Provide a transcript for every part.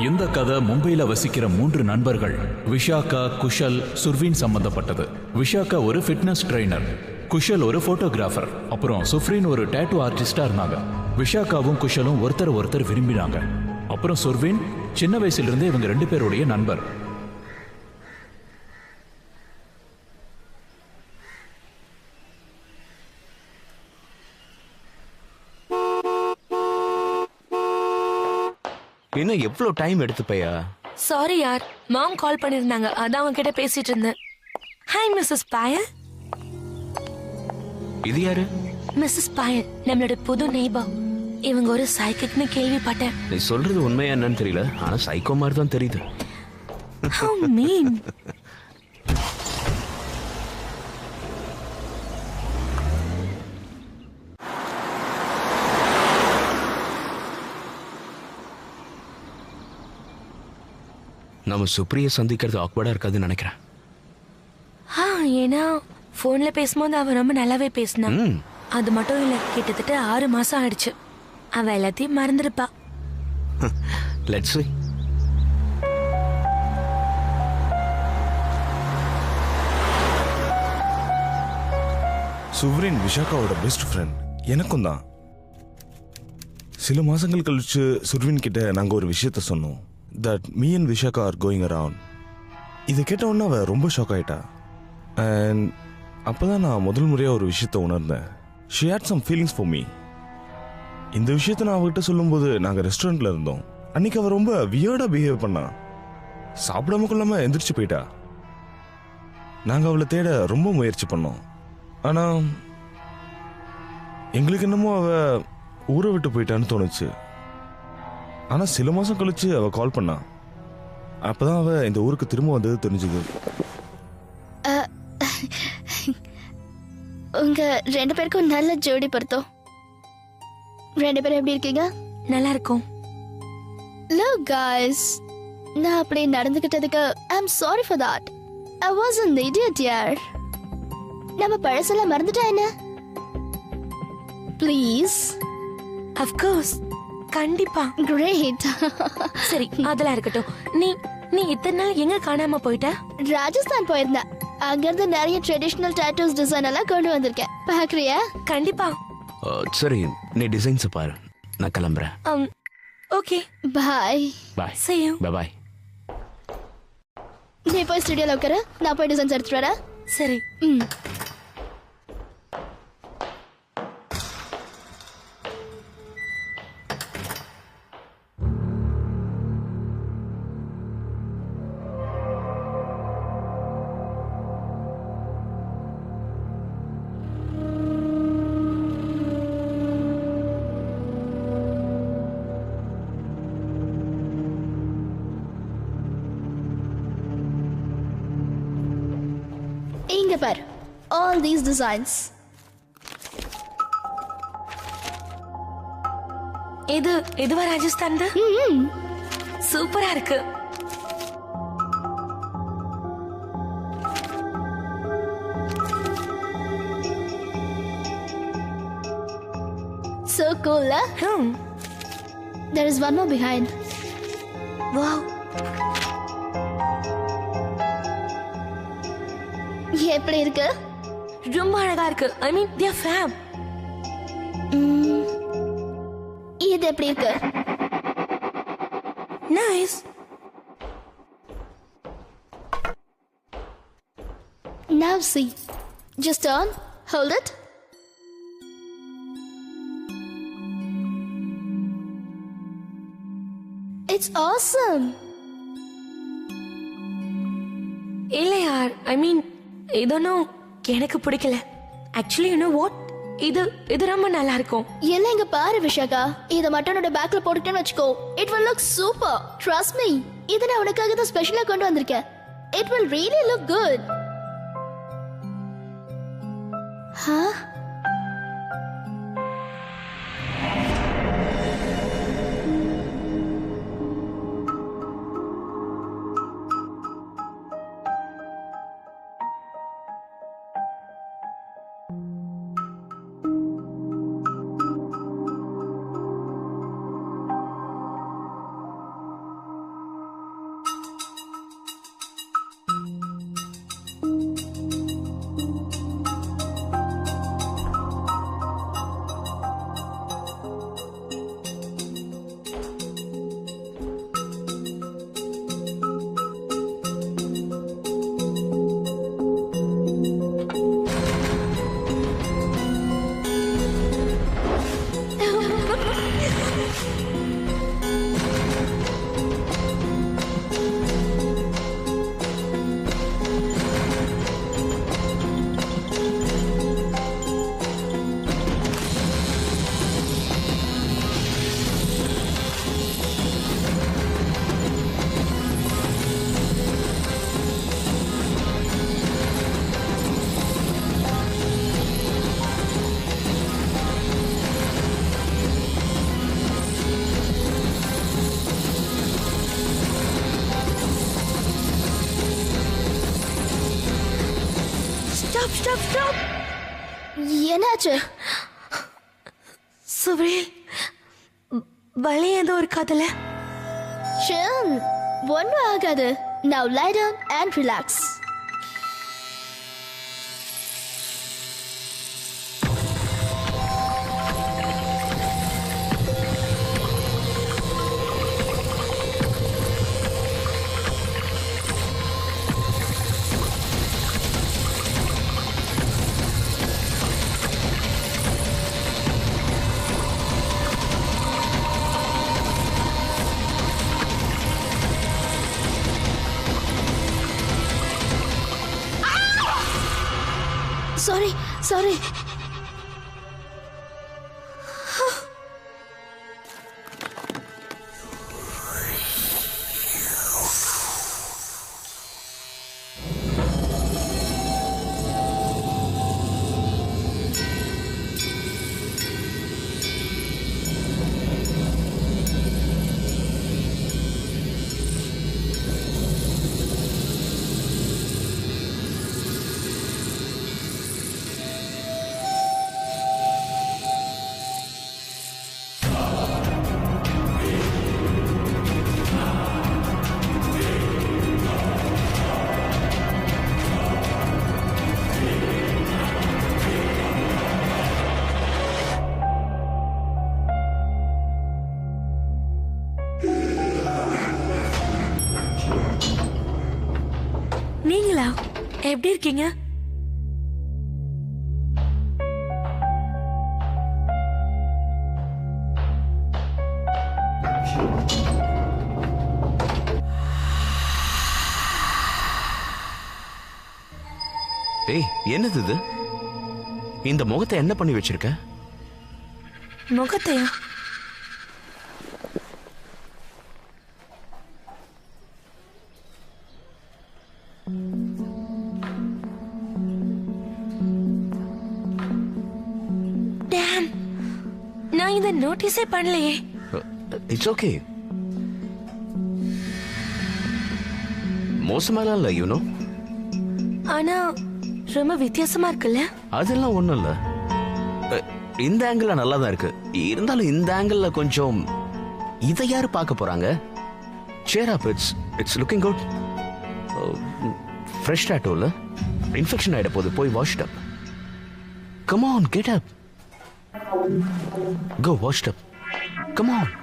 இந்த கதை மும்பையில வசிக்கிற 3 நண்பர்கள் விஷாகா, குஷல், சுர்வீன் சம்பந்தப்பட்டது. விஷாகா ஒரு ஃபிட்னஸ் ட்ரெய்னர், குஷல் ஒரு போட்டோகிராஃபர், அப்புறம் சுஃப்ரீன் ஒரு டேட்டூ ஆர்டிஸ்டா இருந்தாங்க. விஷாகாவும் குஷலும் ஒருத்தர் விரும்பினாங்க. அப்புறம் சுர்வீன் சின்ன வயசுல இருந்தே இவங்க 2 பேருடைய நண்பர். இன்னும் எவ்வளவு டைம் எடுத்துப்பையா? சாரி யார், மாம் கால் பண்ணிருந்தாங்க, அதான் அவங்க கிட்ட பேசிட்டு இருந்தேன். ஹாய் மிஸ்ஸஸ் பாயல். இது யாரு? மிஸ்ஸஸ் பாயல் நம்மளோட புது நெய்பர். இவங்க ஒரு சைக்கிக்னு கேள்விப்பட்டேன். நீ சொல்றது உண்மையா என்னன்னு தெரியல, ஆனா சைக்கோ மாதிரி தான் தெரியுது. How mean. நம்ம சுப்ரிய சந்திக்கிறது ஆக்வர்டா இருக்காதுன்னு நினைக்கிறேன். ஏன்னா போன்ல பேசும்போது அவ ரொம்ப நல்லாவே பேசினா. அது மட்டும் இல்ல, கிட்டத்தட்ட 6 மாசம் ஆயிடுச்சு. அவ எல்லாத்தையும் மறந்துருப்பா. Let's see. சுவ்ரீன் விஷாகாவோட பெஸ்ட் ஃப்ரெண்ட், எனக்கும் தான். சில மாசங்கள் கழிச்சு சுர்வின் கிட்ட நாங்க ஒரு விஷயத்த சொன்னோம். that me and Vishaka are going around. இதை கேட்ட உடனே அவ ரொம்ப ஷாக் ஆயிட்டா. அண்ட் அப்பதான் நான் முதல் முறையா ஒரு விஷயத்த உணர்ந்தேன். she had some feelings for me. இந்த விஷயத்த நான் அவகிட்ட சொல்லும்போது நாங்க ரெஸ்டாரண்ட்ல இருந்தோம். அன்னைக்கு அவ ரொம்ப வியர்டா பிஹேவ் பண்ணா. சாப்பிடாம கொள்ளாம எந்திரிச்சு போயிட்டா. நாங்க அவளை தேட ரொம்ப முயற்சி பண்ணோம். ஆனா எங்களுக்கு என்னமோ அவ ஊரை விட்டு போயிட்டான்னு தோணுச்சு. ஆனா சில மாசம் கழிச்சு அவ கால் பண்ணா. அப்பதான் அவ இந்த ஊருக்கு திரும்ப வந்தது தெரிஞ்சுது. உங்க 2 பேருக்கும் நல்ல ஜோடி பொருத்தம். 2 பேரும் எப்படி இருக்கீங்க? நல்லா இருக்கும். Look guys, நான் அப்படி நடந்துக்கிட்டதுக்கு I'm sorry for that. I was an idiot yaar. நம்ம பழசெல்லாம் மறந்துட்டா என்ன? Please. Of course. கண்டிப்பா. Great. சரி, அதெல்லாம் இருக்கட்டும். நீ இத்தனை நாள் எங்க காணாம போயிட்ட? ராஜஸ்தான் போயிருந்தேன். அங்கிருந்து நிறைய ட்ரெடிஷனல் டாட்டூஸ் டிசைன் எல்லாம் கொண்டு வந்திருக்கேன். பாக்குறியா? கண்டிப்பா. சரி, நீ டிசைன்ஸ் பாரு, நான் கிளம்புறேன். Okay, bye. Bye. see you. Bye bye. நீ போய் ஸ்டுடியோல உட்காரு, நான் போய் டிசைன்ஸ் எடுத்துட்டு வரேன். சரி. இங்க பாரு, all these designs. இதுவா ராஜஸ்தான் சூப்பரா இருக்கு. So cool, huh? There is one more behind. Wow. எப்படி இருக்கு? ரொம்ப அழகா இருக்கு. I mean, they are fab. இது எப்படி இருக்கு? Nice. Now see. Just turn, hold it. It's awesome. இல்ல யார், ஐ மீன் இதொன்னும் எனக்கு பிடிக்கல. ஆக்சுவலி யூ நோ வாட், இது ரொம்ப நல்லா இருக்கும். எல்லாம் இங்க பாரு விஷாகா, இத மட்டும் என்னோட பேக்ல போட்டுட்டேன்னு வச்சுக்கோ, it will look super. Trust me. இத நான் உனக்காக தான் ஸ்பெஷலா கொண்டு வந்திருக்கேன். It will really look good. Huh? Stop. என்னாச்சு? சுப்ரீல், வலி ஏதோ இருக்காதுல? Chill. ஒன்னும் ஆகாது. Now lie down and relax. Sorry. நீங்களா? எப்படி இருக்கீங்க? ஏய், என்னது இது? இந்த முகத்தை என்ன பண்ணி வச்சிருக்க? முகத்தையா? நான் இதை நோட்டீஸே பண்ணலையே. It's okay. மோசமாலாம் இல்ல யூனோ. ஆனா ரொம்ப வித்தியாசமா இருக்குல்ல? அதெல்லாம் ஒண்ணும் இல்ல. இந்த ஆங்கிள் நல்லா தான் இருக்கு. இருந்தாலும் இந்த ஆங்கிள் கொஞ்சம் இதை யாரு பார்க்க போறாங்க? Cheer up. It's looking good. Fresh tattoo இல்ல, இன்ஃபெக்ஷன் ஆயிட போகுது. போய் wash up. Come on, get up. Go wash up. Come on.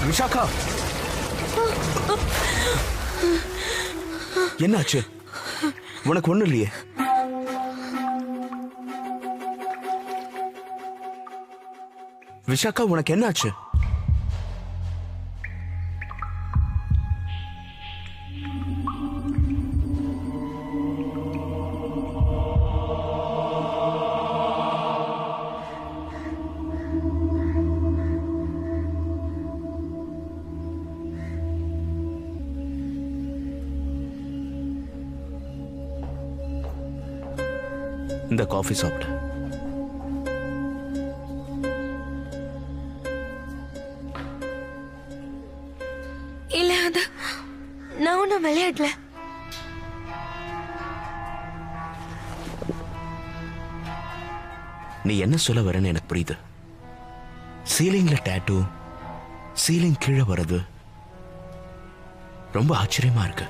Vishakha, என்னாச்சு? உனக்கு ஒண்ணு இல்லையே? விஷாக்கா, உனக்கு என்னாச்சு? இந்த காஃபி சாப்பிட்டு. இல்ல, அது நான் ஒன்னும் விளையாடல. நீ என்ன சொல்ல வரேன்னு எனக்கு புரியுது. சீலிங்ல டாட்டூ, சீலிங் கீழே வர்றது ரொம்ப ஆச்சரியமா இருக்கு.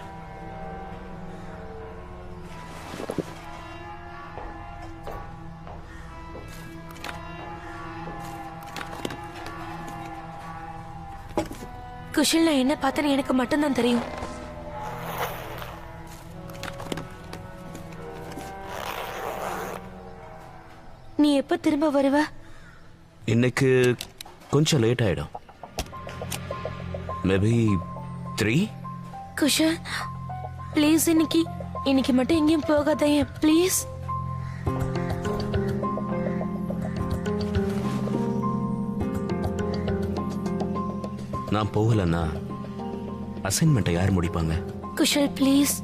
குஷல் நான் என்ன பார்த்தேன்னு எனக்கு மட்டும்தான் தெரியும். நீ எப்ப திரும்ப வருவ? இன்னைக்கு கொஞ்சம் லேட் ஆயிடும். மேபி 3. குஷல் ப்ளீஸ் இன்னைக்கு மட்டும் எங்கேயும் போகாதே ப்ளீஸ். நான் போகலன்னா அசைன்மெண்ட்டை யார் முடிப்பாங்க? குஷல் ப்ளீஸ்.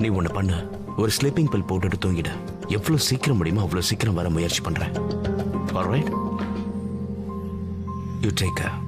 நீ ஒன்று பண்ணு, ஒரு ஸ்லீப்பிங் பில் போட்டுட்டு தூங்கிடு. எவ்வளோ சீக்கிரம் முடியுமோ அவ்வளோ சீக்கிரம் வர முயற்சி பண்றேன். Alright, you take care.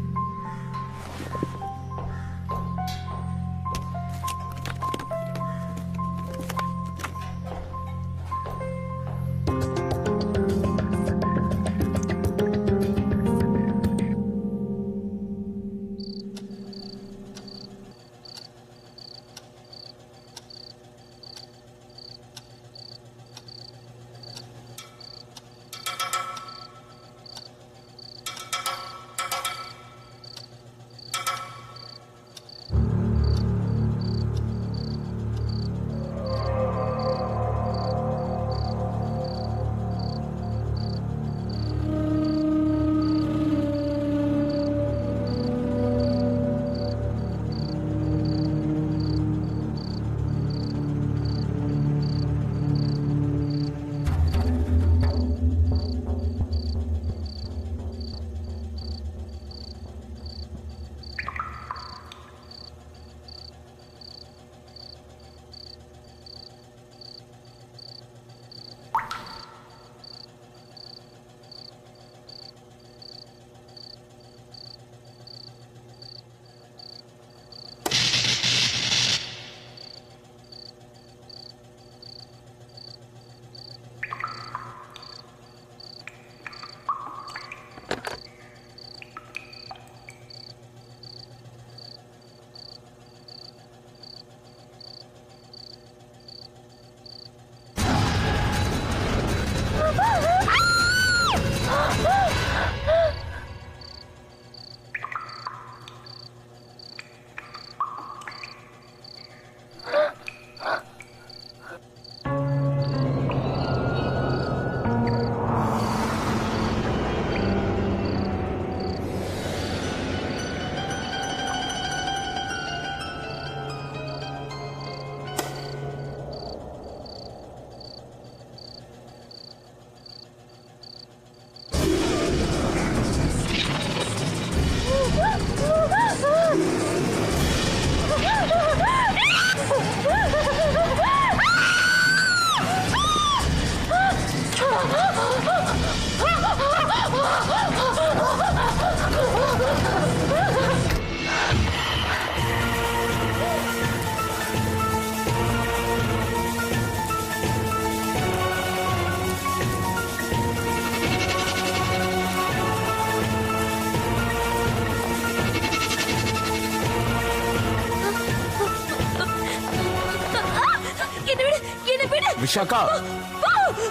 Vishakha,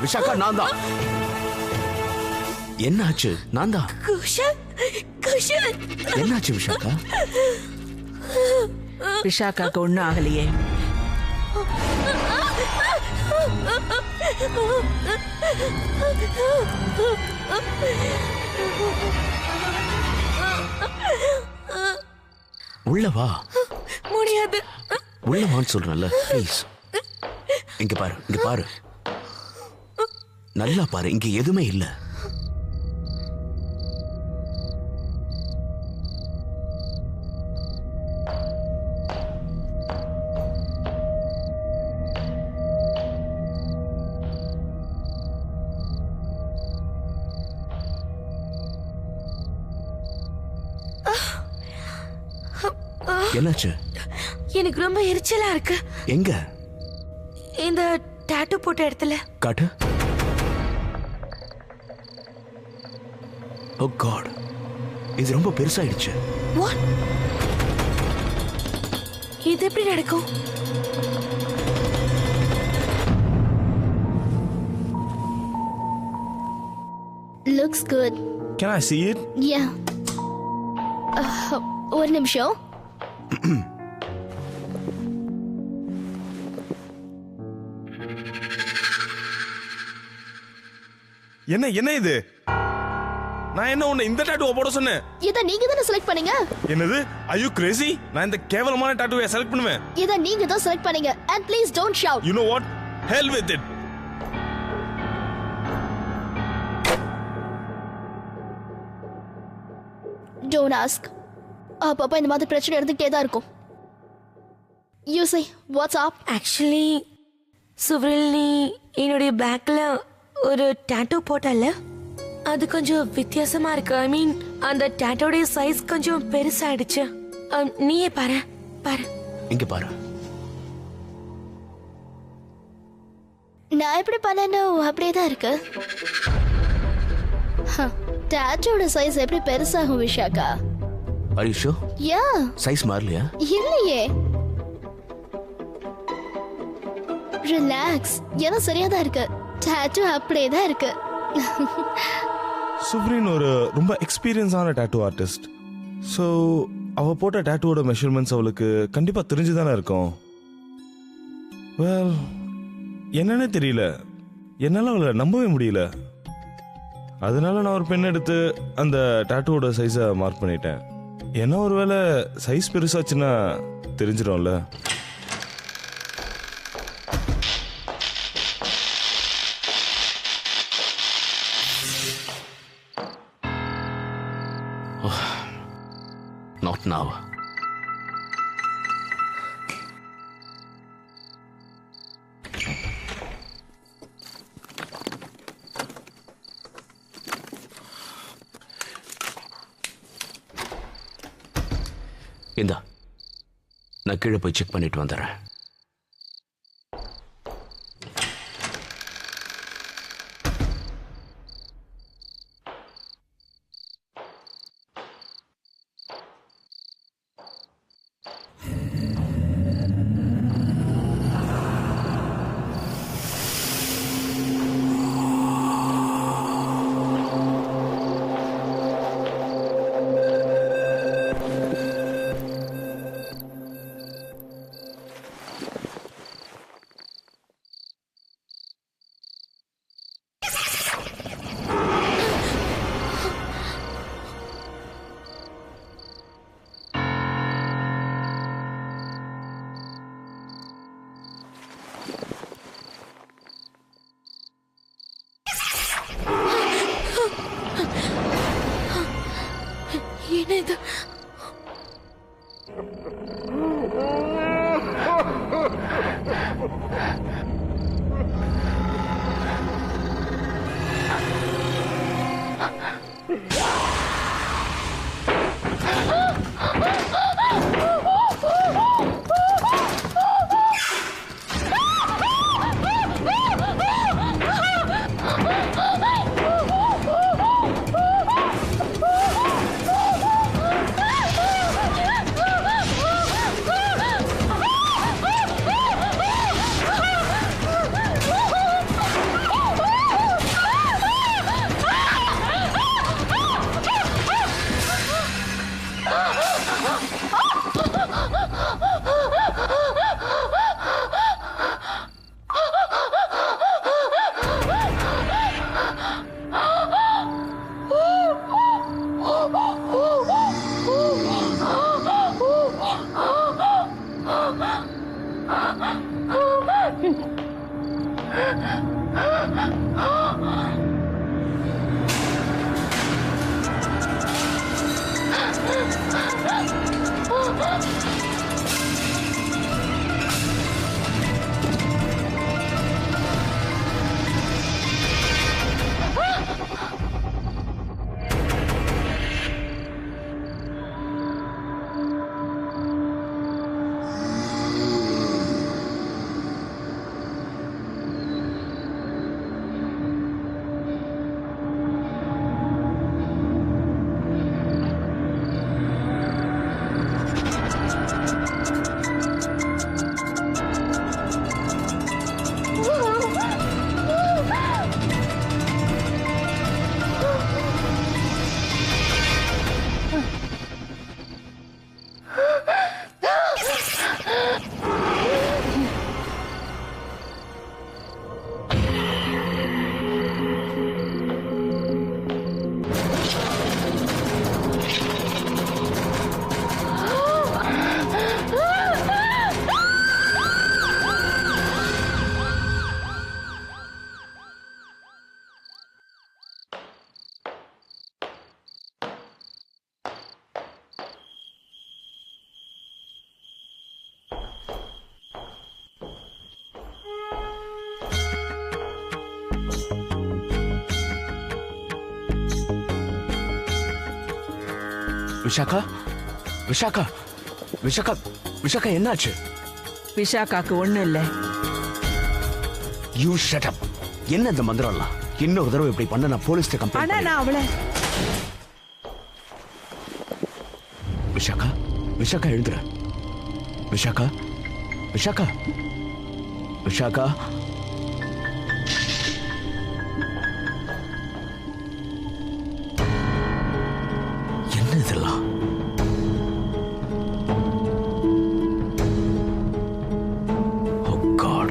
Vishakha நான் தான். என்னாச்சு? நான் தான். என்னாச்சு விஷாக்கா? விஷாக்காக்கு ஒண்ணும் ஆகலையே. உள்ள வா. முடியாது. உள்ள வான்னு சொல்றேன்ல, ப்ளீஸ். இங்க பாரு, இங்க பாரு, நல்லா பாரு, இங்க எதுவுமே இல்ல. என்னாச்சு? எனக்கு ரொம்ப எரிச்சலா இருக்கு. எங்க? இந்த டாட்டூ போட்ட இடத்துல. காட்டு. ஓ காட், இது ரொம்ப பெருசாயிடுச்சு. வாட்? இது எப்படி நடக்கும்? Looks good. Can I see it? Yeah. ஒரு நிமிஷம். என்ன என்ன இது? நான் என்ன உன்னை இந்த டாட்டூவை போட சொன்னேன்? இத நீங்க தான செலக்ட் பண்ணீங்க. என்னது? Are you crazy? நான் இந்த கேவலமான டாட்டூவை செலக்ட் பண்ணுவேன். இத நீங்க தான் செலக்ட் பண்ணீங்க. And please don't shout. You know what? Hell with it. Don't ask. அப்பப்ப இந்த மாதிரி பிரச்சனை இருந்துகிட்டே தான் இருக்கும். You say, what's up? Actually Suvril, நீ என்னுடைய பேக்ல ஒரு டாட்டூ போட்டல, அது கொஞ்சம் வித்தியாசமா இருக்கு. ஐ மீன், அந்த டாட்டோடைய சைஸ் கொஞ்சம் பெருசாயிடுச்சு. நீயே பாரு பாரு. இங்க பாரு. நான் எப்படி பண்ணனோ அப்படியே தான் இருக்கு. டாட்டூட சைஸ் எப்படி பெருசாகும் Vishakha? Are you sure? Yeah. Size மாறலையா? இல்லையே. ரிலாக்ஸ். எல்லாம் சரியா தான் இருக்கு. டாட்டூ அப்படியே தான் இருக்கு. சுப்ரீன் ஒரு ரொம்ப எக்ஸ்பீரியன்ஸான டாட்டூ ஆர்டிஸ்ட். ஸோ அவ போட்ட டாட்டூவோட மெஷர்மெண்ட்ஸ் அவளுக்கு கண்டிப்பா தெரிஞ்சுதானே இருக்கும். வெல், என்னன்னே தெரியல, என்னால அவளை நம்பவே முடியல. அதனால நான் ஒரு பென் எடுத்து அந்த டாட்டூவோட சைஸை மார்க் பண்ணிட்டேன். ஏன்னா ஒருவேளை சைஸ் பெருசாச்சுன்னா தெரிஞ்சிடும்ல. Not now. இந்தா, நான் கீழே போய் செக் பண்ணிட்டு வந்துடுறேன். என்ன இது? விஷாக்கா விஷாக்கா விஷாக்கா விஷாக்கா என்னாச்சு? விஷாக்காக்கு ஒண்ணும் இல்ல. You shut up. என்ன இந்த மந்திரம்லாம்? இன்னொரு தடவை இப்படி பண்ண நான் போலீஸ்ல ஆனா கம்ப்ளைண்ட். நான் அவளை விஷாக்கா விஷாக்கா எழுந்துற. விஷாக்கா விஷாக்கா விஷாக்கா என்ன இதெல்லாம்? Oh God.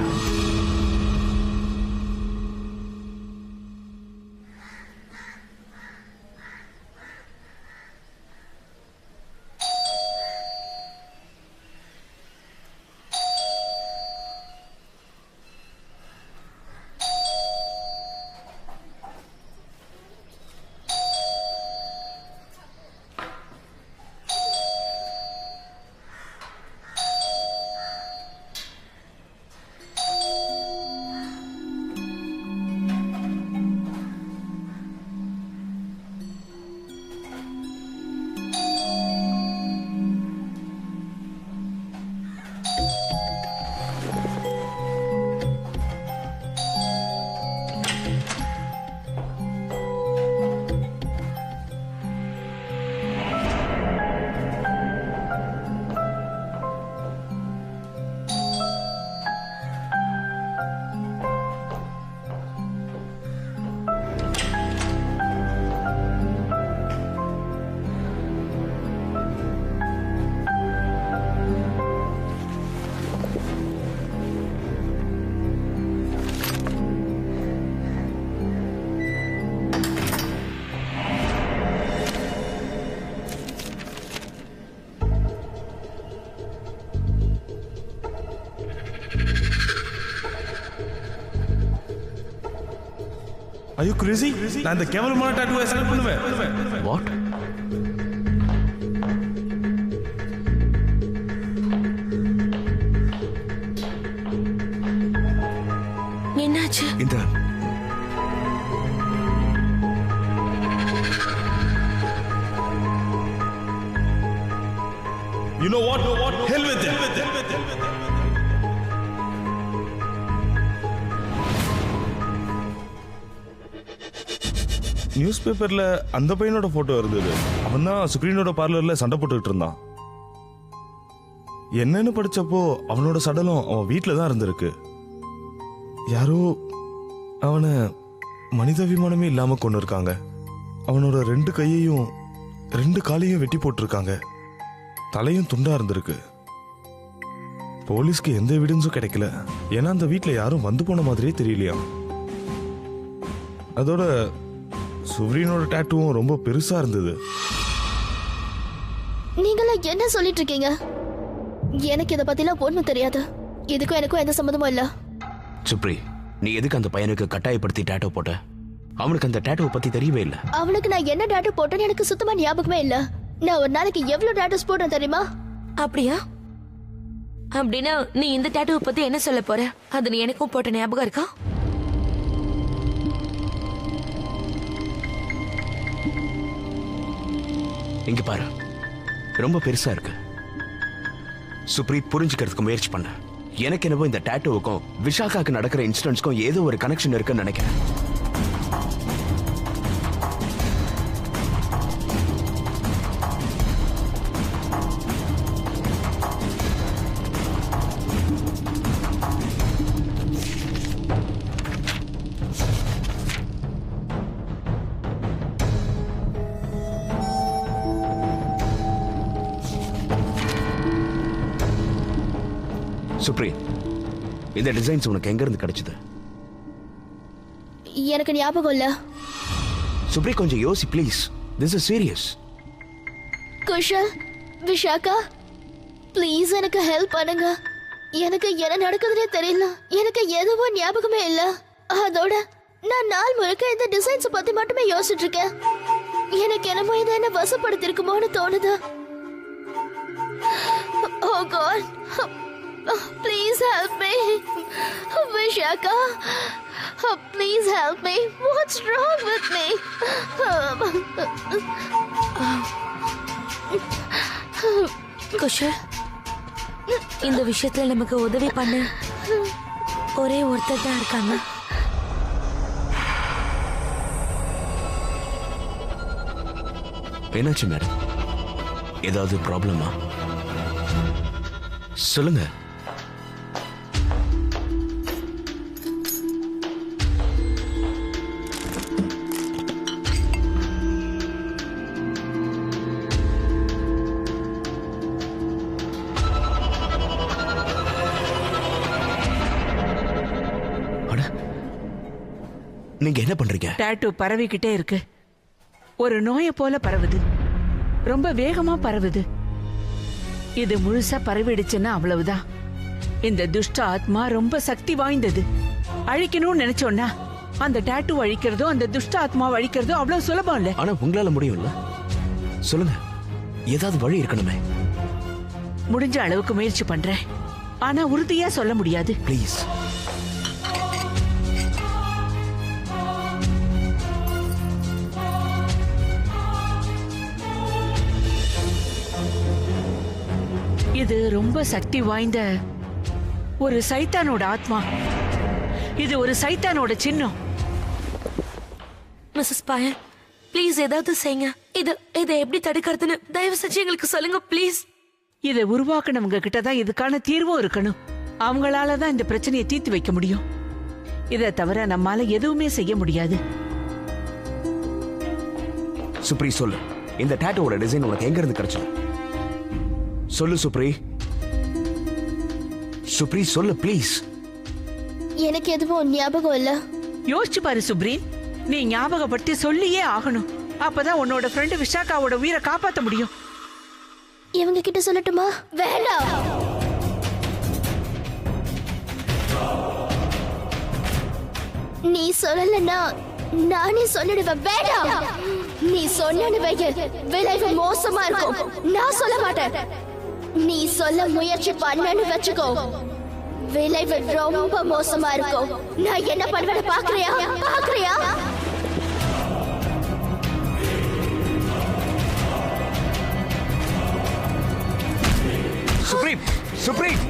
Are you crazy? நான் இந்த கேவலமான டாட்டூவை செலக்ட் பண்ணுவேன். What? என்னாச்சு? இந்த You know what? Hell with them. News பேப்பர்ல அந்த பையனோட போட்டோ இருந்தது. அவன் தான் சுக்ரீனோட பார்லர்ல சண்டை போட்டுக்கிட்டு இருந்தான். என்னன்னு படிச்சப்போ அவனோட சடலம் அவன் வீட்டுல தான் இருந்திருக்கு. யாரோ அவனை மனிதாபிமானமே இல்லாம கொண்டு இருக்காங்க. அவனோட 2 கையையும் 2 காலையும் வெட்டி போட்டிருக்காங்க. தலையும் துண்டா இருந்திருக்கு. போலீஸ்க்கு எந்த எவிடன்ஸும் கிடைக்கல. ஏன்னா அந்த வீட்டுல யாரும் வந்து போன மாதிரியே தெரியலையா. அதோட சுப்ரீனோட டாட்டூவும் ரொம்ப பெருசா இருந்தது. நீங்களாம் என்ன சொல்லிட்டு இருக்கீங்க? எனக்கு இதை பத்திலாம் ஒண்ணும் தெரியாது. இதுக்கும் எனக்கும் எந்த சம்மந்தமும் இல்ல. சுப்ரி, நீ எதுக்கு அந்த பையனுக்கு கட்டாயப்படுத்தி டாட்டோ போட்ட? அவனுக்கு அந்த டாட்டோவை பத்தி தெரியவே இல்ல. அவனுக்கு நான் என்ன டாட்டூ போட்டேன்னு எனக்கு சுத்தமா ஞாபகமே இல்ல. நான் ஒரு நாளைக்கு எவ்வளவு டாட்டூஸ் போடுறேன் தெரியுமா? அப்படியா? அப்படின்னா நீ இந்த டாட்டூவை பத்தி என்ன சொல்ல போற? அது நீ எனக்கும் போட்ட ஞாபகம் இருக்கா? இங்க பாரு, ரொம்ப பெருசா இருக்கு. சுப்ரி, புரிஞ்சுக்கிறதுக்கு முயற்சி பண்ண. எனக்கு என்னவோ இந்த டாட்டூவுக்கும் விஷாகாக்கு நடக்கிற இன்சிடென்ட்ஸ்க்கும் ஏதோ ஒரு கனெக்ஷன் இருக்குன்னு நினைக்கிறேன். சுப்ரி, இந்த டிசைன்ஸ் உனக்கு எங்க இருந்து கிடைச்சது? எனக்கு ஞாபகம் இல்ல. சுப்ரி, கொஞ்சம் யோசி please. This is serious. Kushal, Vishakha, please எனக்கு ஹெல்ப் பண்ணுங்க. எனக்கு என்ன நடக்குதுன்னே தெரியல. எனக்கு எதுவும் ஞாபகமே இல்ல. அதோட நான் நாள் முழுக்க இந்த டிசைன்ஸ் பத்தி மட்டுமே யோசிச்சுட்டு இருக்கேன். எனக்கு என்னமோ இதை என்ன வசப்படுத்திருக்குமோன்னு தோணுது. Oh God. Please help me. Vishaka. Please help me. What's wrong with me? Kushal, இந்த விஷயத்துல நமக்கு உதவி பண்ண ஒரே ஒருத்தர் தான் இருக்காங்க. என்னாச்சு மேடம்? ஏதாவது ப்ராப்ளமா? சொல்லுங்க. நீங்க என்ன பண்றீங்க? டாட்டூ பரவிக்கிட்டே இருக்கு. ஒரு நோயை போல பரவுது. ரொம்ப வேகமா பரவுது. இது முழுசா பரவிடுச்சுன்னா அவ்வளவுதான். இந்த துஷ்ட ஆத்மா ரொம்ப சக்தி வாய்ந்தது. அழிக்கணும்னு நினைச்சோன்னா அந்த டாட்டூ அழிக்கிறதோ அந்த துஷ்ட ஆத்மா அழிக்கிறதோ அவ்வளவு சுலபம் இல்ல. ஆனா உங்களால முடியும்ல? சொல்லுங்க, ஏதாவது வழி இருக்கணுமே. முடிஞ்ச அளவுக்கு முயற்சி பண்றேன். ஆனா உறுதியா சொல்ல முடியாது. ப்ளீஸ். இது ரொம்ப சக்தி வாய்ந்த ஒரு சைத்தானோட ஆத்மா. இது ஒரு சைத்தானோட சின்னம். மிஸ்ஸஸ் பாயல், ப்ளீஸ் ஏதாவது செய்யுங்க. இதை எப்படி தடுக்கிறதுன்னு தயவு செஞ்சு எங்களுக்கு சொல்லுங்க ப்ளீஸ். இதை உருவாக்குனவங்க கிட்டதான் இதுக்கான தீர்வும் இருக்கணும். அவங்களால தான் இந்த பிரச்சனையை தீர்த்து வைக்க முடியும். இதை தவிர நம்மால எதுவுமே செய்ய முடியாது. சுப்ரி சொல்லு, இந்த டாட்டூவோட டிசைன் உனக்கு எங்க இருந்து கிடைச்சது? சொல்லு சுப்ரி. சுப்ரி சொல்லு ப்ளீஸ். எனக்கு எதுவும் ஞாபகம் இல்ல. யோசிச்சு பாரு சுப்ரீன், நீ ஞாபகப்படுத்தி சொல்லியே ஆகணும். அப்பதான் உன்னோட ஃப்ரெண்டு விஷாக்காவோட உயிரை காப்பாத்த முடியும். இவங்க கிட்ட சொல்லட்டுமா? வேண்டாம். நீ சொல்லலன்னா நானே சொல்லிடுவேன். வேண்டாம். நீ சொன்னு வைக்க விளைவு மோசமா இருக்கும். நான் சொல்ல மாட்டேன். நீ சொல்ல முயற்சி பண்ணன்னு வச்சுக்கோ, விளைவு ரொம்ப மோசமா இருக்கும். நான் என்ன பண்ணுவேன்னு பாக்குறியா? பாக்குறியா? சுப்ரீம், சுப்ரீம்,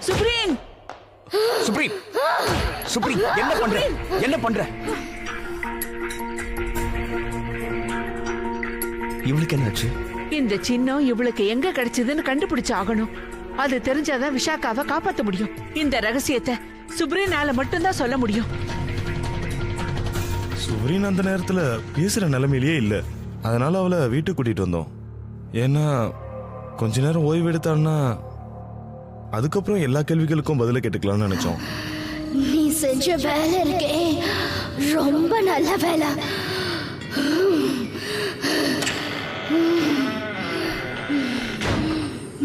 சுப்ரீன், சுப்ரீம், சுப்ரீம், என்ன பண்ற? என்ன பண்ற? இவளுக்கு என்னாச்சு? இந்த சின்னம் இவளுக்கு எங்க கிடைச்சதுன்னு கண்டுபிடிச்சு ஆகணும். அது தெரிஞ்சாதான் விஷாக்காவை காப்பாத்த முடியும். இந்த ரகசியத்தை சுப்ரீனால மட்டும்தான் சொல்ல முடியும். சுப்ரீன் அந்த நேரத்துல பேசுற நிலைமையிலேயே இல்ல. அதனால அவளை வீட்டுக்கு கூட்டிட்டு வந்தோம். ஏன்னா கொஞ்ச நேரம் ஓய்வு எடுத்தான்னா அதுக்கப்புறம் எல்லா கேள்விகளுக்கும் பதில கேட்டுக்கலாம்னு நினைச்சோம். நீ செஞ்ச வேலை இருக்கே ரொம்ப நல்ல வேலை.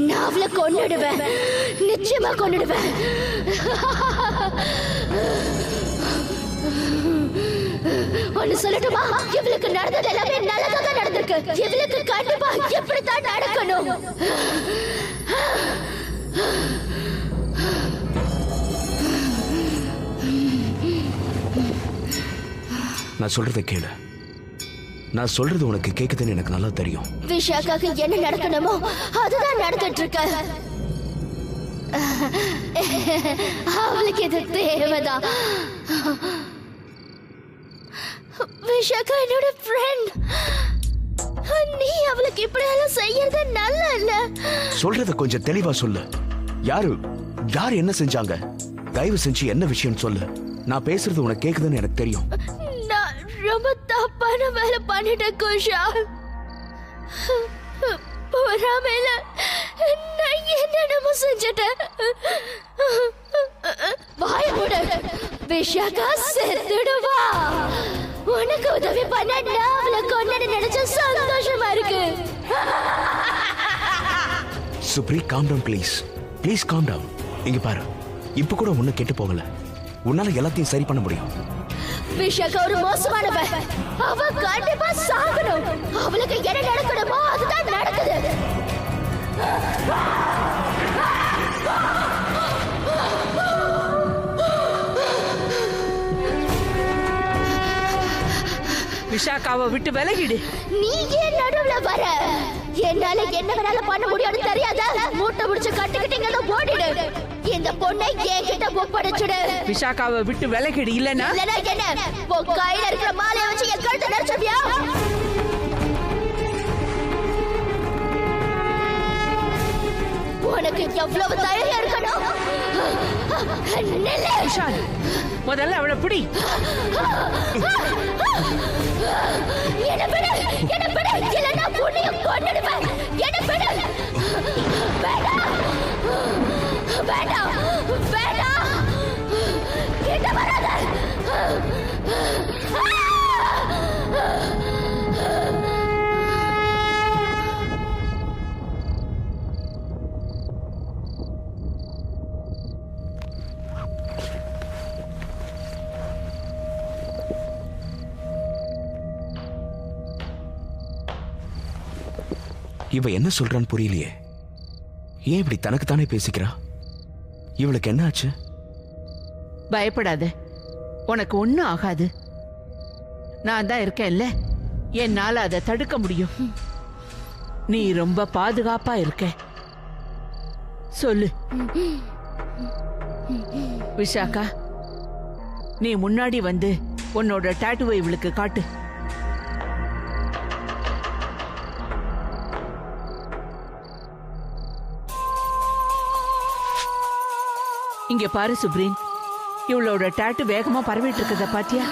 நான் அவளை கொன்னுடுவேன். நிச்சயமா கொன்னுடுவேன். ஒன்னு சொல்லட்டுமா? இவளுக்கு நடந்தது எல்லாமே நல்லதாக நடந்திருக்கு. இவளுக்கு கண்டிப்பா எப்படித்தான் நடக்கணும். நான் சொல்றதை கேளு. நான் சொல்றது உனக்கு கேக்குதுன்னு எனக்கு நல்லா தெரியும். விஷாக்காக்கு என்ன நடக்கணுமோ அதுதான் நடந்துட்டு இருக்கு. அவளுக்கு இது தேவைதான். விஷாக்கா என்னோட ஃப்ரெண்ட். நீ அவளுக்கு இப்படி எல்லாம் செய்யறது நல்ல இல்ல. சொல்றத கொஞ்சம் தெளிவா சொல்லு. யாரு என்ன செஞ்சாங்க? தயவு செஞ்சு என்ன விஷயம் சொல்லு. நான் பேசுறது உனக்கு கேக்குதுன்னு எனக்கு தெரியும். நான் ரொம்ப தப்பான வேலை பண்ணிட்டேன் குஷால். பொறாமையில நான் என்னென்னமோ செஞ்சுட்டேன். வாய மூடு. விஷாக்கா செத்துடுவா. உனக்கு உதவி பண்ண நான் அவளை கொண்டு நினைச்ச சந்தோஷமா இருக்கு. Supri, calm down please. Please calm down. இங்க பாரு, இப்ப கூட ஒண்ணு கெட்டு போகல. உன்னால எல்லாத்தையும் சரி பண்ண முடியும். விஷாக்கா ஒரு மோசமானவ. அவ கண்டிப்பா சாகணும். அவளுக்கு என்ன நடக்கணுமோ அதுதான் நடக்குது. விஷாக்காவை விட்டு விலகிடு. நீ ஏன் நடுவுல வர? என்னால என்ன வேணாலும் பண்ண முடியும்னு தெரியாத மூட்டை முடிச்சு கட்டிக்கிட்டீங்க ஓடிடு. இந்த பொண்ணை என்கிட்ட ஒப்படைச்சிடு. விஷாக்காவை விட்டு விலகிடு, இல்லனா இல்லனா என்ன உன் கையில இருக்கிற மாலையை வச்சு என் கழுத்தை நெரிச்சிருவியா? உனக்கு எவ்வளவு தைரியம் இருக்கணும்? விஷால், முதல்ல அவளை பிடி. என்ன பிடி, என்ன பிடி, இல்லைன்னா புண்ணியம் கொன்னுடுவேன். என்ன பிடி. வேண்டாம், வேண்டாம், வேண்டாம், கிட்ட வராத. இவ என்ன சொல்றான்னு புரியலையே. ஏன் இப்படி தனக்கு தானே பேசிக்கிறா? இவளுக்கு என்ன ஆச்சு? பயப்படாத, உனக்கு ஒண்ணும் ஆகாது. நான் தான் இருக்கேன்ல, என்னால அதை தடுக்க முடியும். நீ ரொம்ப பாதுகாப்பா இருக்க. சொல்லு விஷாக்கா, நீ முன்னாடி வந்து உன்னோட டாட்டூவை இவளுக்கு காட்டு. இங்க பாரு சுப்ரீன், இவளோட டாட்டு வேகமா பரவிட்டு இருக்கத பாத்தியா?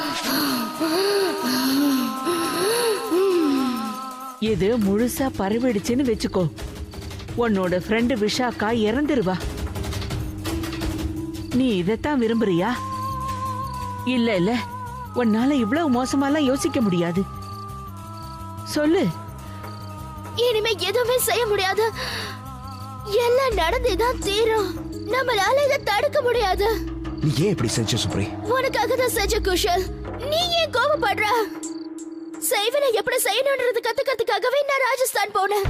இது முழுசா பரவிடுச்சுன்னு வெச்சுக்கோ, உன்னோட ஃப்ரெண்டு விஷாக்கா இறந்துருவா. நீ இதத்தான் விரும்புறியா? இல்ல இல்ல, உன்னால இவ்வளவு மோசமாலாம் யோசிக்க முடியாது. சொல்லு. இனிமே எதுவுமே செய்ய முடியாது. எல்லாம் நடந்துதான் தீரும். நம்மளால இதை தடுக்க முடியாது. நீ ஏன் இப்படி செஞ்ச சுப்ரி? உனக்காக தான் செஞ்ச குஷல். நீ ஏன் கோபப்படுற? செய்வனை எப்படி செய்யணும்ன்றது கத்துக்கிறதுக்காகவே நான் ராஜஸ்தான் போனேன்.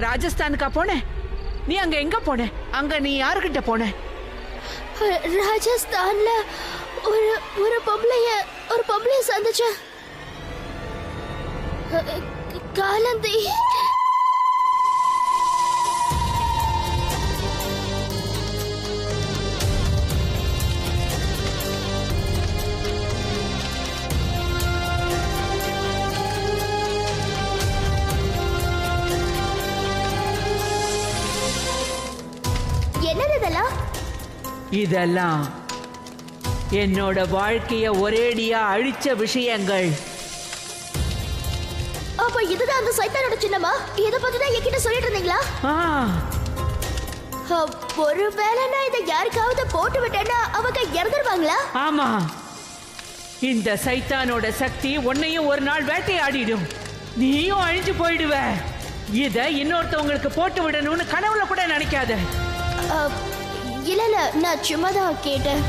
ராஜஸ்தானுக்கா போன? நீ அங்க எங்க போன? அங்க நீ யாருகிட்ட போன? ராஜஸ்தான்ல ஒரு பொம்பளைய சந்திச்சேன். காலந்தி. இதெல்லாம் என்னோட வாழ்க்கைய ஒரேடியா அழிச்ச விஷயங்கள். அப்ப இதுதான் அந்த சைத்தானோட சின்னமா? இத பத்தி தான் என்கிட்ட சொல்லிட்டு இருந்தீங்களா? ஒருவேளை நான் இதை யாருக்காவது போட்டு விட்டேன்னா அவங்க இறந்துருவாங்களா? ஆமா, இந்த சைத்தானோட சக்தி உன்னையும் ஒரு நாள் வேட்டையாடிடும். நீயும் அழிஞ்சு போயிடுவ. இத இன்னொருத்தவங்களுக்கு போட்டு விடணும்னு கனவுல கூட நினைக்காத. இல்ல இல்ல, நான் சும்மா தான் கேட்டேன்.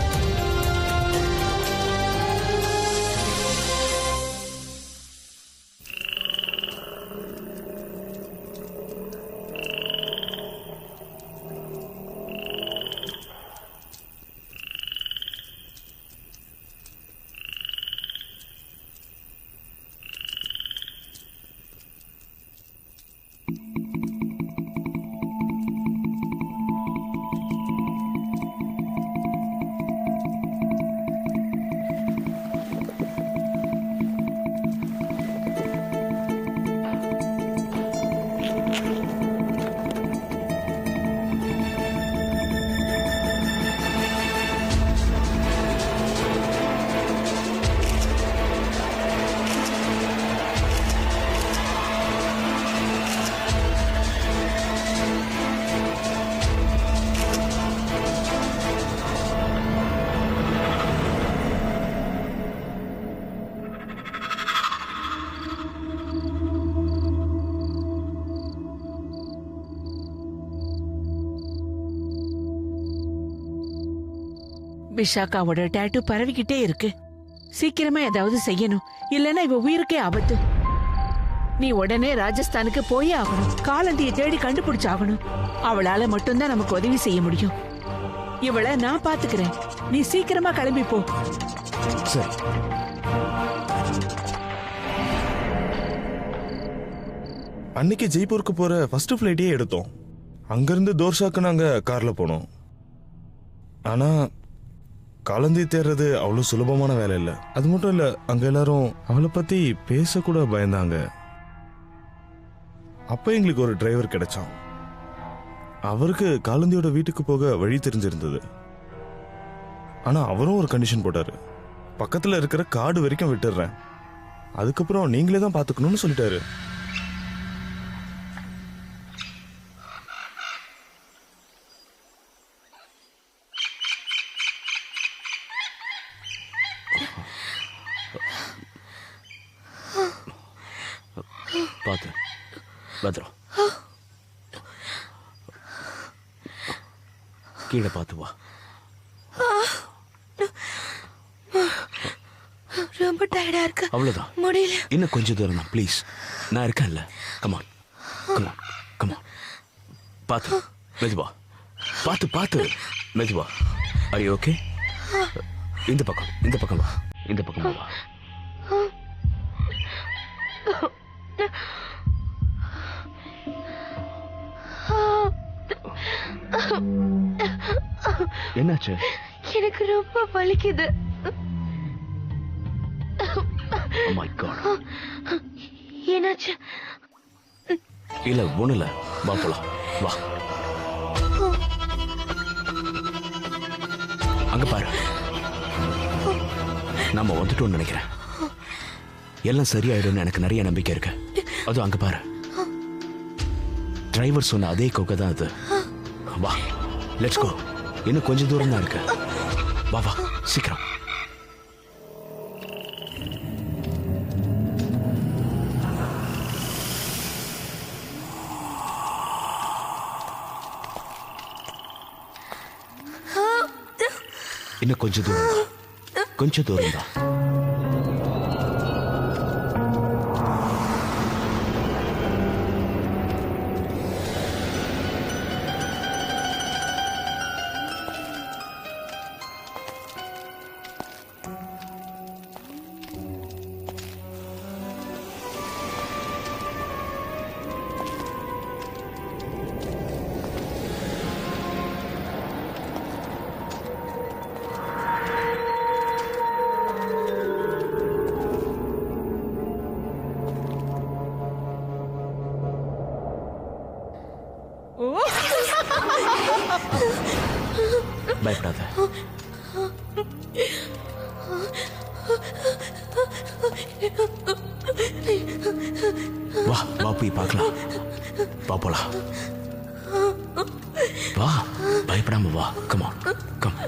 விஷாக்காவோட டாட்டூ பரவிக்கிட்டே இருக்கு. சீக்கிரமா ஏதாவது செய்யணும், இல்லைன்னா இவ உயிருக்கே ஆபத்து. நீ உடனே ராஜஸ்தானுக்கு போயே ஆகணும். காலந்தியை தேடி கண்டுபிடிச்சாகணும். அவளால மட்டும்தான் நமக்கு உதவி செய்ய முடியும். இவளை நான் பாத்துக்கிறேன். நீ சீக்கிரமா கிளம்பி போ. சரி. அன்னைக்கு ஜெய்ப்பூருக்கு போற ஃபர்ஸ்ட் ஃப்ளைட்டே எடுத்தோம். அங்கிருந்து தோர்ஷாக்கு நாங்க கார்ல போனோம். ஆனா காலந்தி தேர்றது அவ்வளவு சுலபமான வேலை இல்லை. அது மட்டும் இல்ல, அங்க எல்லாரும் அவளை பத்தி பேசக்கூட பயந்தாங்க. அப்ப எங்களுக்கு ஒரு டிரைவர் கிடைச்சான். அவருக்கு காலந்தியோட வீட்டுக்கு போக வழி தெரிஞ்சிருந்தது. ஆனா அவரும் ஒரு கண்டிஷன் போட்டாரு, பக்கத்துல இருக்கிற காடு வரைக்கும் விட்டுடுறேன், அதுக்கப்புறம் நீங்களே தான் பாத்துக்கணும்னு சொல்லிட்டாரு. பாத்து பத்ரம், கீழே பார்த்து வா. ரொம்ப டயர்டா இருக்கு. அவ்வளவுதான், முடியல. இன்னும் கொஞ்சம் தூரம் தான், ப்ளீஸ். நான் இருக்கேன்ல. Come on come on come on. பார்த்து மெதுவா, பார்த்து பார்த்து மெதுவா. Are you okay? இந்த பக்கம், இந்த பக்கம் வா, இந்த பக்கம் வா. என்னாச்சு? எனக்கு ரொம்ப வலிக்குது. Oh my God. என்னாச்சு? இல்ல ஒண்ணுல, வா போலாம், வா. அங்க பாரு, நாம வந்துட்டோம்னு நினைக்கிறேன். எல்லாம் சரியாயிடும்னு எனக்கு நிறைய நம்பிக்கை இருக்கு. அது அங்க பாரு, டிரைவர் சொன்ன அதே கொகை தான் அது. வா, லெட்ஸ் கோ. இன்னும் கொஞ்சம் தூரம் தான் இருக்கு. வா வா, சீக்கிரம். இன்னும் கொஞ்சம் தூரம் தான், கொஞ்சம் தூரம் தான். பயப்படாத. வா வா, போய் பார்க்கலாம். வா போலாம், வா, பயப்படாம வா. Come on, come.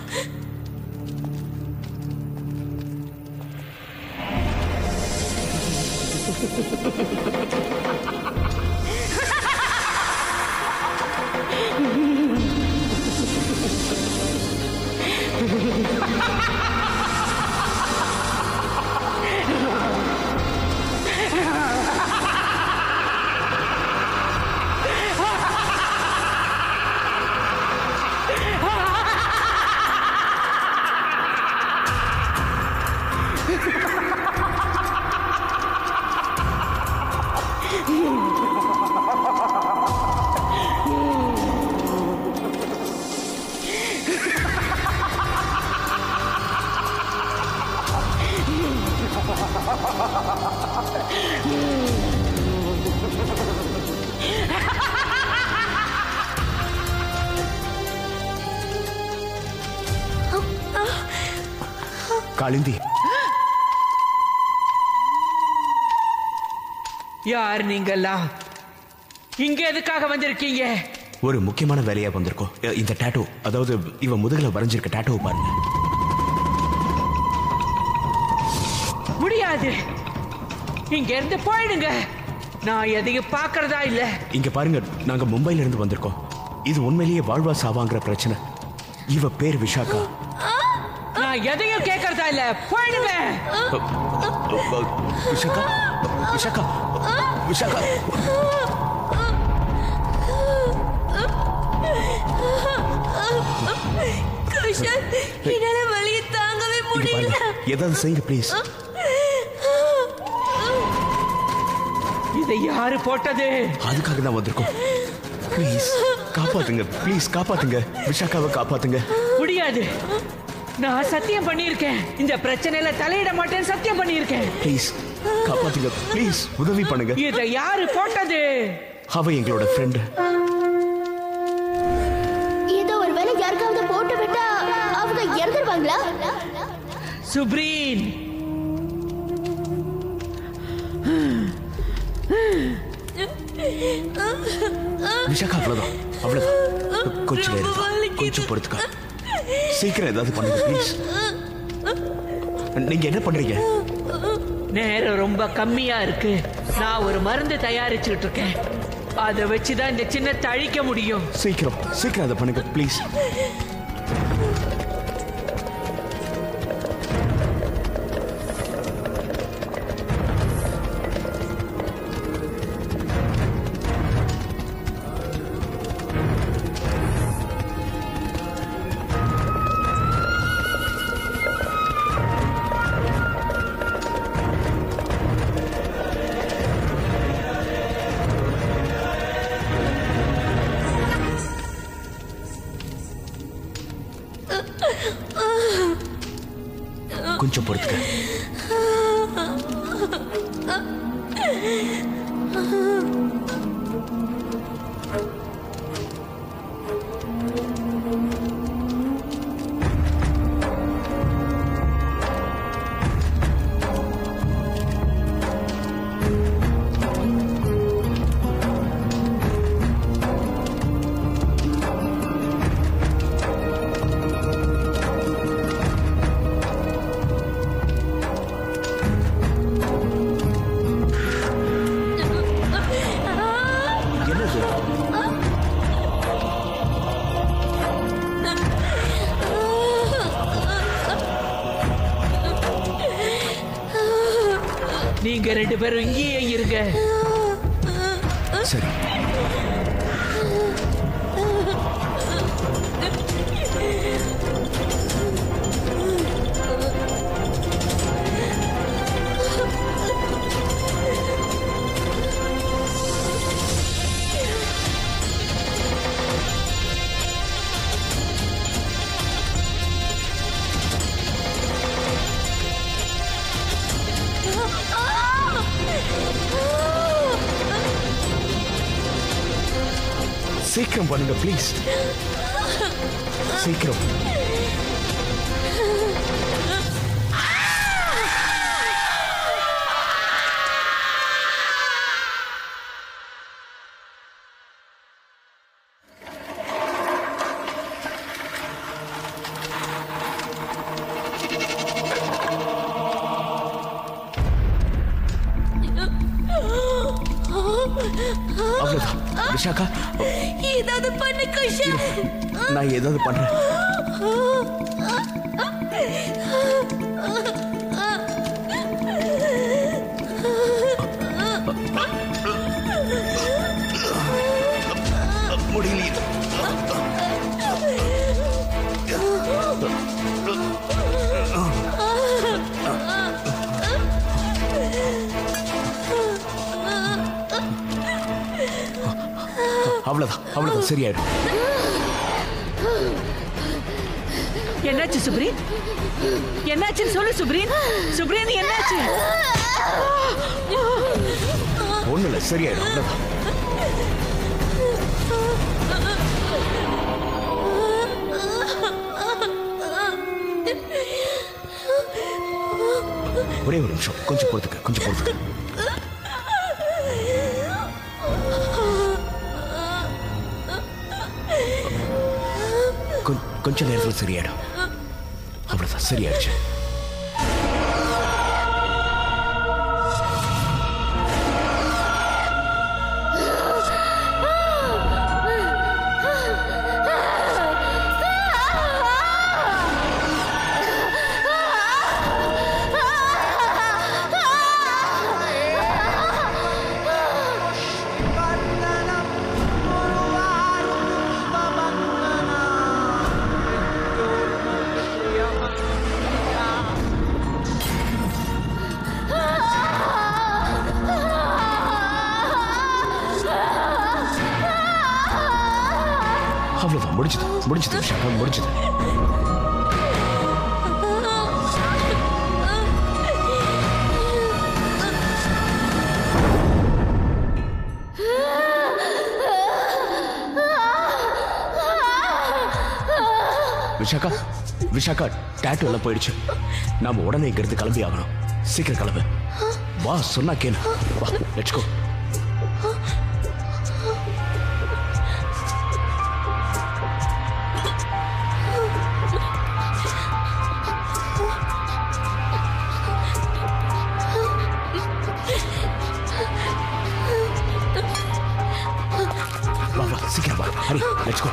காளிந்தி, யார் நீங்கெல்லாம்? இங்க எதுக்காக வந்திருக்கீங்க? ஒரு முக்கியமான வேலையா வந்திருக்கோம். இந்த டாட்டோ, அதாவது இவ முதுகுல வரைஞ்சிருக்க டாட்டோவை பாருங்க. முடியாது, இங்க இருந்து போயிடுங்க. நான் எதையும் பார்க்கறதா இல்ல. இங்க பாருங்க, நாங்க மும்பைல இருந்து வந்திருக்கோம். இது உண்மையிலேயே வாழ்வா சாவாங்கிற பிரச்சனை. இவ பேர் விஷாகா. நான் எதையும் கேட்கறதா இல்ல, போயிடுங்க. விஷாகா, விஷாகா, விஷாகா. குஷல், என்னால வலியை தாங்கவே முடியல. ஏதாவது செய்யுங்க ப்ளீஸ். இது இதை யாரு போட்டது? அதுக்காக தான் வந்திருக்கோம். ப்ளீஸ் காப்பாத்துங்க, ப்ளீஸ் காப்பாத்துங்க, விஷாக்காவை காப்பாத்துங்க. முடியாது. நான் சத்தியம் பண்ணியிருக்கேன், இந்த பிரச்சனையில தலையிட மாட்டேன்னு சத்தியம் பண்ணியிருக்கேன். ப்ளீஸ் காப்பாத்துங்க, ப்ளீஸ் உதவி பண்ணுங்க. இதை யாரு போட்டது? அவ எங்களோட ஃப்ரெண்டு. ஏதோ ஒரு வேலை யாருக்காவது போட்டு விட்டா அவங்க இறந்துருவாங்களா? சுப்ரீன், விஷாக்கா அவ்வளவுதான், அவ்வளவுதான். கொஞ்சம் நேரம், கொஞ்சம் பொறுத்துக்கா. சீக்கிரம் ஏதாவது பண்ணுங்க ப்ளீஸ். நீங்க என்ன பண்றீங்க? நேரம் ரொம்ப கம்மியா இருக்கு. நான் ஒரு மருந்து தயாரிச்சுட்டு இருக்கேன். அதை வச்சுதான் இந்த சின்னத்தை அழிக்க முடியும். சீக்கிரம் சீக்கிரம் அதை பண்ணுங்க ப்ளீஸ். கொஞ்சம் பொறுத்துக்க. நீங்க ரெண்டு பேரும் இங்கேயே இருங்க. சரி. சீக்கிரம் பண்ணுங்க ப்ளீஸ், சீக்கிரம். அவ்வளவுதான் விஷாக்கா. ஏதாவது பண்ணு குஷல். நான் ஏதாவது பண்றேன். முடியல. அவ்வளவுதான், அவ்வளவுதான், சரியாயிடும். என்னாச்சு சுப்ரீன்? என்னாச்சுன்னு சொல்லு சுப்ரீன். சுப்ரீன் என்னாச்சு? ஒண்ணு இல்ல, சரியாயிடும், அவ்வளவுதான். ஒரே ஒரு நிமிஷம், கொஞ்சம் பொறுத்துக்க, கொஞ்சம் பொறுத்துக்க. கொஞ்ச நேரத்தில் சரியாயிடும். அவ்வளவுதான், சரியாயிடுச்சு. முடிஞ்சது விஷாக்கா, முடிஞ்சது. விஷாக்கா டாட்டூ எல்லாம் போயிடுச்சு. நாம உடனே இங்க இருந்து கிளம்பி ஆகணும். சீக்கிரம் கிளம்பு. வா, சொன்னா கேளு. வா, லெட்ஸ் கோ. வா, சீக்கிரம் வா. Hari, let's go.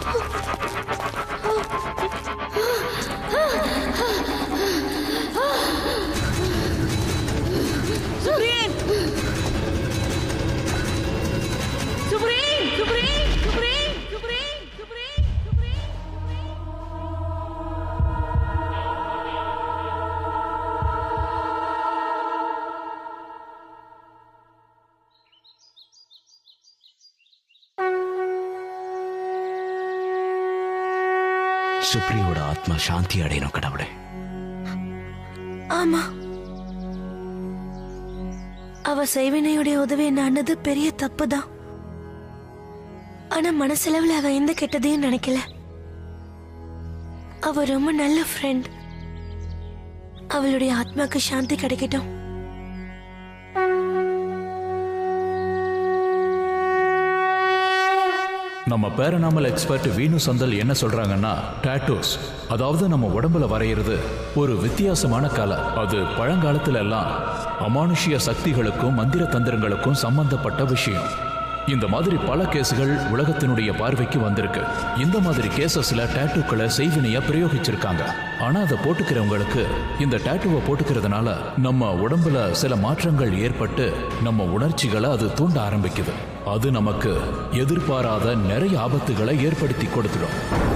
சுப்ரியோட ஆத்மா சாந்தி அடையணும் கடவுளே. ஆமா, அவ செய்வினையுடைய உதவி நானது பெரிய தப்புதான். ஆனா மனசளவுல அவ எந்த கெட்டதையும் நினைக்கல. அவ ரொம்ப நல்ல ஃப்ரெண்ட். அவளுடைய ஆத்மாக்கு சாந்தி கிடைக்கட்டும். நம்ம பேரனாமல் எக்ஸ்பர்ட் வீணு சந்தல் என்ன சொல்றாங்கன்னா, டாட்டூஸ் அதாவது நம்ம உடம்புல வரைகிறது ஒரு வித்தியாசமான கலை. அது பழங்காலத்துல எல்லாம் அமானுஷ்ய சக்திகளுக்கும் மந்திர தந்திரங்களுக்கும் சம்பந்தப்பட்ட விஷயம். இந்த மாதிரி பல கேஸுகள் உலகத்தினுடைய பார்வைக்கு வந்திருக்கு. இந்த மாதிரி கேசஸ்ல டாட்டூக்களை செய்வினையா பிரயோகிச்சிருக்காங்க. ஆனா அதை போட்டுக்கிறவங்களுக்கு இந்த டாட்டூவை போட்டுக்கிறதுனால நம்ம உடம்புல சில மாற்றங்கள் ஏற்பட்டு நம்ம உணர்ச்சிகளை அது தூண்ட ஆரம்பிக்குது. அது நமக்கு எதிர்பாராத நிறைய ஆபத்துகளை ஏற்படுத்தி கொடுத்துடும்.